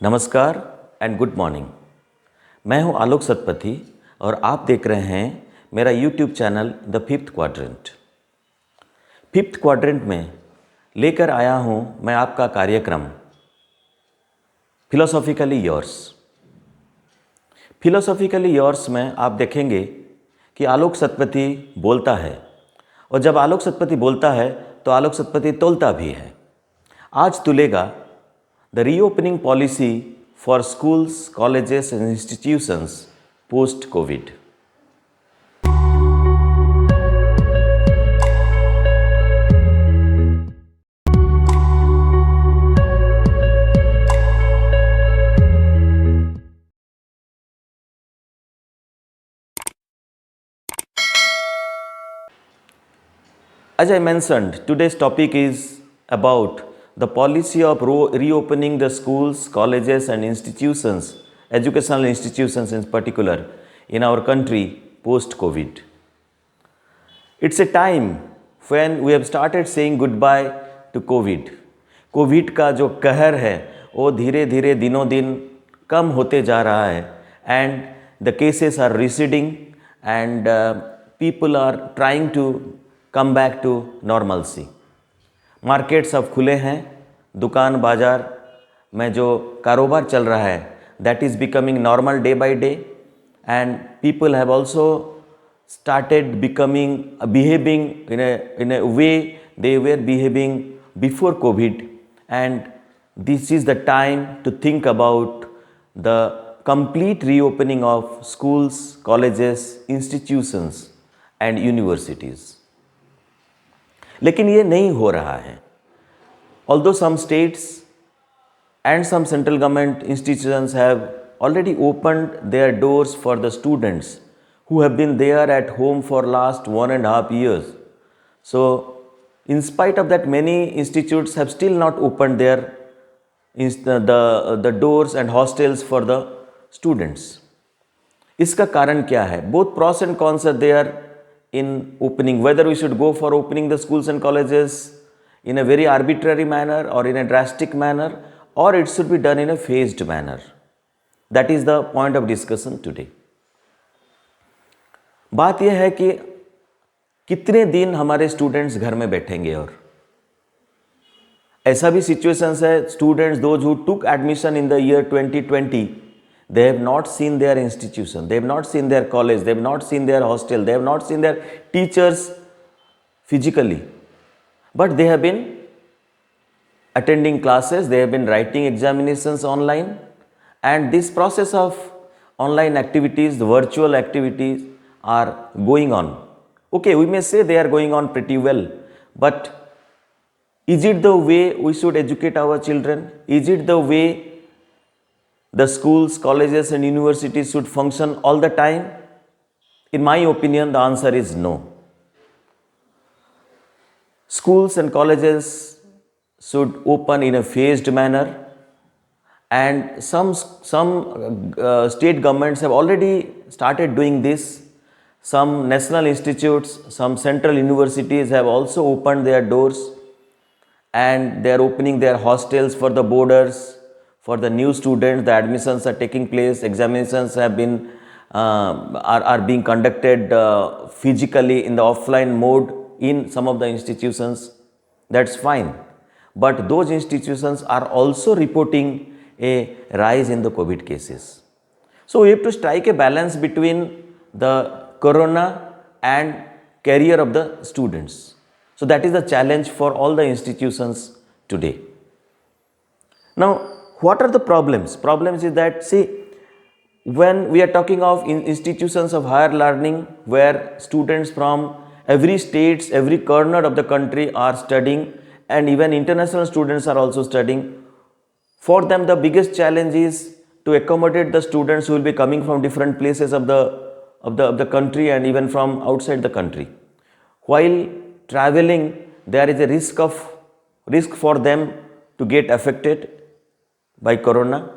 नमस्कार and good morning. मैं हूं आलोक सतपथी और आप देख रहे हैं मेरा YouTube channel the fifth quadrant. Fifth quadrant में लेकर आया हूं मैं आपका कार्यक्रम फिलोसॉफिकली योर्स। फिलोसॉफिकली योर्स में आप देखेंगे कि आलोक सतपथी बोलता है, और जब आलोक सतपथी बोलता है तो आलोक सतपथी तोलता भी है। आज तुलेगा the reopening policy for schools, colleges and institutions post-COVID. As I mentioned, today's topic is about the policy of reopening the schools, colleges and institutions, educational institutions in particular, in our country post-COVID. It's a time when we have started saying goodbye to COVID. Covid का जो कहर है वो धीरे धीरे दिनों दिन कम होते जा रहा है, and the cases are receding and people are trying to come back to normalcy. Markets अब खुले हैं, दुकान बाज़ार में जो कारोबार चल रहा है that is becoming normal day by day, and people have also started behaving in a way they were behaving before COVID, and this is the time to think about the complete reopening of schools, colleges, institutions and universities. लेकिन ये नहीं हो रहा है। Although some states and some central government institutions have already opened their doors for the students who have been there at home for last 1.5 years. So, in spite of that, many institutes have still not opened the doors and hostels for the students. इसका कारण क्या है? Both pros and cons are there in opening, whether we should go for opening the schools and colleges in a very arbitrary manner or in a drastic manner, or it should be done in a phased manner. That is the point of discussion today. बात यह है कि कितने दिन हमारे students घर में बैठेंगे, और ऐसा भी सिचुएशंस है students those who took admission in the year 2020 they have not seen their institution, they have not seen their college, they have not seen their hostel, they have not seen their teachers physically, but they have been attending classes, they have been writing examinations online, and this process of online activities, the virtual activities are going on. Okay, we may say they are going on pretty well, but is it the way we should educate our children? Is it the way the schools, colleges and universities should function all the time? In my opinion, the answer is no. Schools and colleges should open in a phased manner, and some state governments have already started doing this. Some national institutes, some central universities have also opened their doors, and they are opening their hostels for the boarders, for the new students. The admissions are taking place, examinations have been are being conducted physically in the offline mode in some of the institutions. That's fine, but those institutions are also reporting a rise in the COVID cases. So we have to strike a balance between the corona and career of the students. So that is the challenge for all the institutions today. Now, what are the problems? Problems is that, see, when we are talking of institutions of higher learning where students from every states, every corner of the country are studying, and even international students are also studying, for them the biggest challenge is to accommodate the students who will be coming from different places of the country and even from outside the country. While traveling, there is a risk for them to get affected by corona,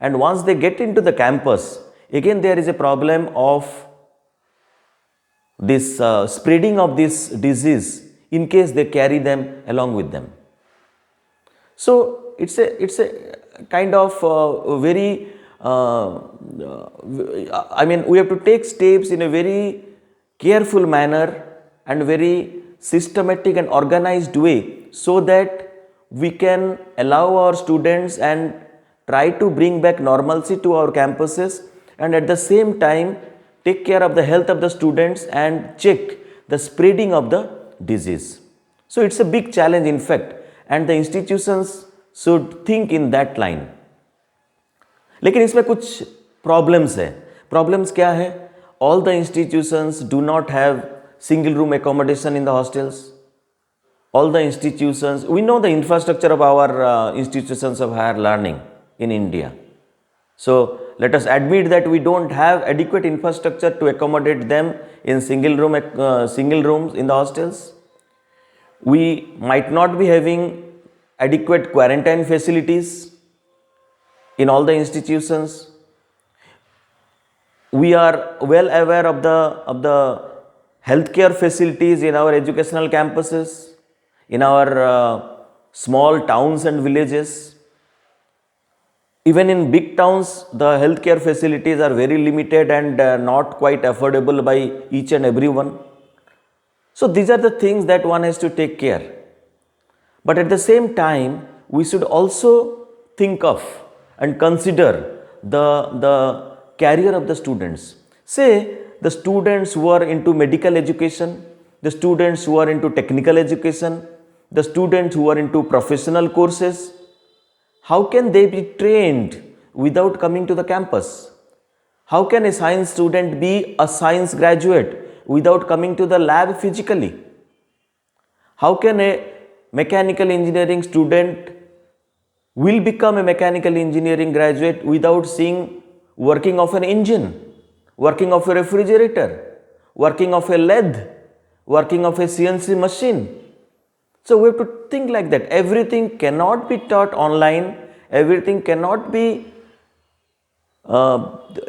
and once they get into the campus, again there is a problem of this spreading of this disease in case they carry them along with them. So it's kind of very, I mean, we have to take steps in a very careful manner and very systematic and organized way, so that we can allow our students and try to bring back normalcy to our campuses, and at the same time take care of the health of the students and check the spreading of the disease. So it's a big challenge in fact, and the institutions should think in that line. लेकिन इसमें कुछ problems है. Problems क्या है? All the institutions do not have single room accommodation in the hostels. All the institutions, we know the infrastructure of our institutions of higher learning in India. So let us admit that we don't have adequate infrastructure to accommodate them in single rooms in the hostels. We might not be having adequate quarantine facilities in all the institutions. We are well aware of the healthcare facilities in our educational campuses, in our small towns and villages. Even in big towns, the healthcare facilities are very limited and not quite affordable by each and everyone. So these are the things that one has to take care. But at the same time, we should also think of and consider the career of the students. Say the students who are into medical education, the students who are into technical education, the students who are into professional courses, how can they be trained without coming to the campus? How can a science student be a science graduate without coming to the lab physically? How can a mechanical engineering student will become a mechanical engineering graduate without seeing working of an engine, working of a refrigerator, working of a lathe, working of a CNC machine? So we have to think like that. Everything cannot be taught online, everything cannot be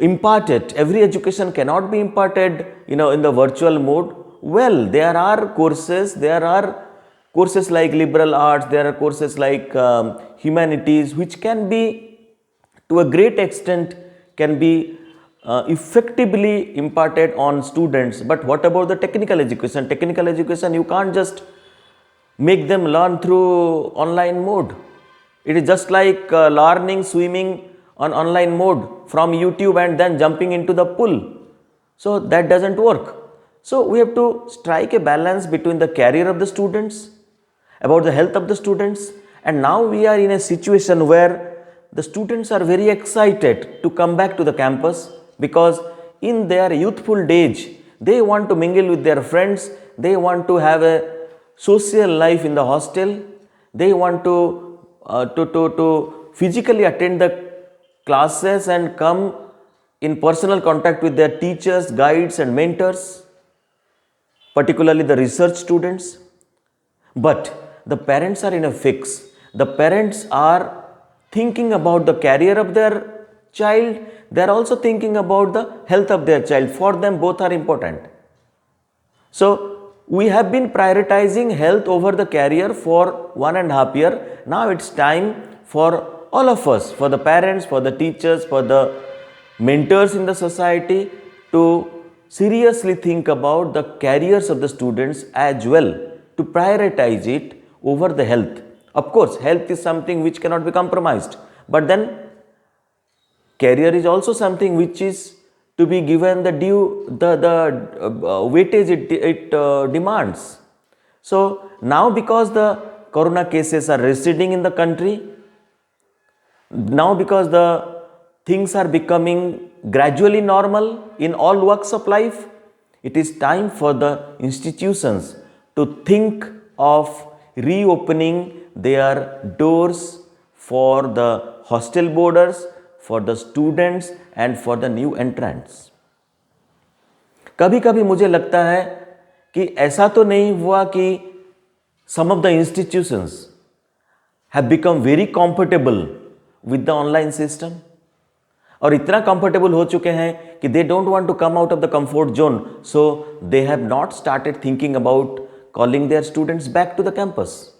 imparted, every education cannot be imparted in the virtual mode. Well, there are courses like liberal arts, there are courses like humanities, which can be to a great extent can be effectively imparted on students. But what about the technical education? Technical education, you can't just make them learn through online mode. It is just like learning swimming on online mode from YouTube and then jumping into the pool. So that doesn't work. So we have to strike a balance between the career of the students, about the health of the students, and now we are in a situation where the students are very excited to come back to the campus, because in their youthful days they want to mingle with their friends, they want to have a social life in the hostel, they want to physically attend the classes and come in personal contact with their teachers, guides and mentors, particularly the research students. But the parents are in a fix. The parents are thinking about the career of their child, they are also thinking about the health of their child. For them, both are important. So we have been prioritizing health over the career for 1.5 years. Now it's time for all of us, for the parents, for the teachers, for the mentors in the society, to seriously think about the careers of the students as well, to prioritize it over the health. Of course, health is something which cannot be compromised, but then career is also something which is to be given the due, the weightage it demands. So now, because the corona cases are receding in the country, now because the things are becoming gradually normal in all walks of life, it is time for the institutions to think of reopening their doors for the hostel boarders, for the students and for the new entrants. कभी कभी मुझे लगता है कि ऐसा तो नहीं हुआ कि some of the institutions have become very comfortable with the online system, और इतना comfortable हो चुके हैं कि they don't want to come out of the comfort zone, so they have not started thinking about calling their students back to the campus.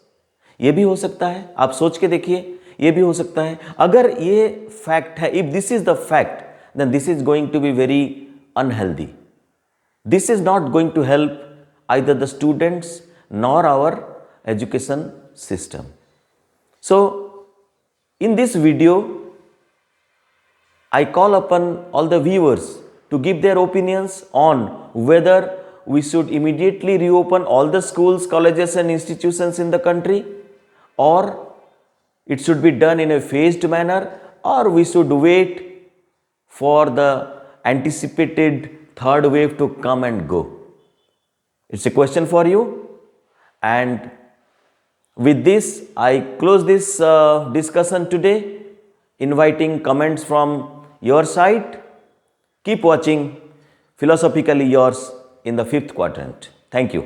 ये भी हो सकता है. आप सोच के देखिए, ये भी हो सकता है. अगर ये फैक्ट है, if this is the fact, then this is going to be very unhealthy. This is not going to help either the students nor our education system. So, in this video, I call upon all the viewers to give their opinions on whether we should immediately reopen all the schools, colleges and institutions in the country, or it should be done in a phased manner, or we should wait for the anticipated third wave to come and go. It's a question for you, and with this I close this discussion today, inviting comments from your side. Keep watching Philosophically Yours in the Fifth Quadrant. Thank you.